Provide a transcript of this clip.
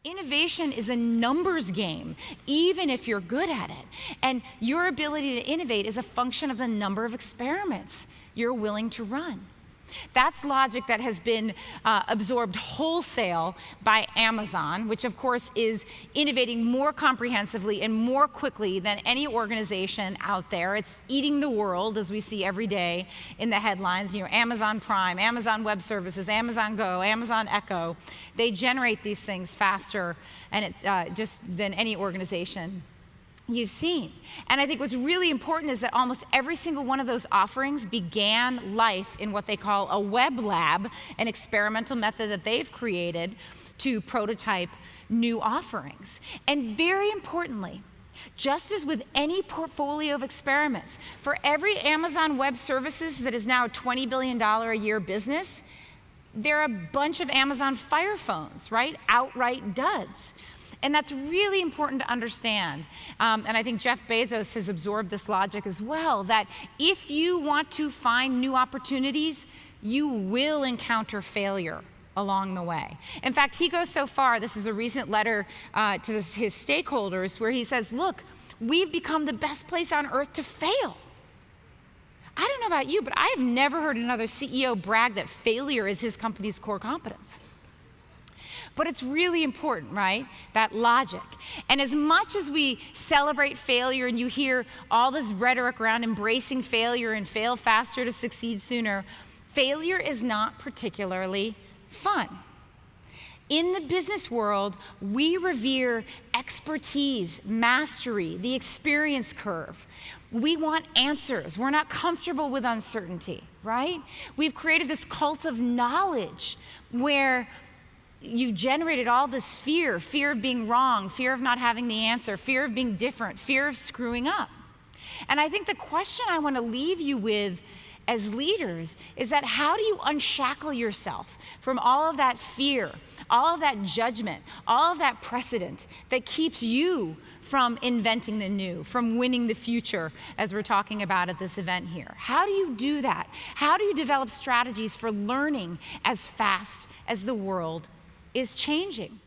Innovation is a numbers game, even if you're good at it. And your ability to innovate is a function of the number of experiments you're willing to run. That's logic that has been absorbed wholesale by Amazon, which of course is innovating more comprehensively and more quickly than any organization out there. It's eating the world, as we see every day in the headlines. You know, Amazon Prime, Amazon Web Services, Amazon Go, Amazon Echo. They generate these things faster and just than any organization you've seen. And I think what's really important is that almost every single one of those offerings began life in what they call a web lab, an experimental method that they've created to prototype new offerings. And very importantly, just as with any portfolio of experiments, for every Amazon Web Services that is now a $20 billion a year business, there are a bunch of Amazon Fire Phones, right? Outright duds. And that's really important to understand. And I think Jeff Bezos has absorbed this logic as well, that if you want to find new opportunities, you will encounter failure along the way. In fact, he goes so far, this is a recent letter to his stakeholders, where he says, look, we've become the best place on earth to fail. I don't know about you, but I have never heard another CEO brag that failure is his company's core competence. But it's really important, right? That logic. And as much as we celebrate failure and you hear all this rhetoric around embracing failure and fail faster to succeed sooner, failure is not particularly fun. In the business world, we revere expertise, mastery, the experience curve. We want answers. We're not comfortable with uncertainty, right? We've created this cult of knowledge where you generated all this fear of being wrong, fear of not having the answer, fear of being different, fear of screwing up. And I think the question I want to leave you with as leaders is that how do you unshackle yourself from all of that fear, all of that judgment, all of that precedent that keeps you from inventing the new, from winning the future, as we're talking about at this event here? How do you do that? How do you develop strategies for learning as fast as the world is changing?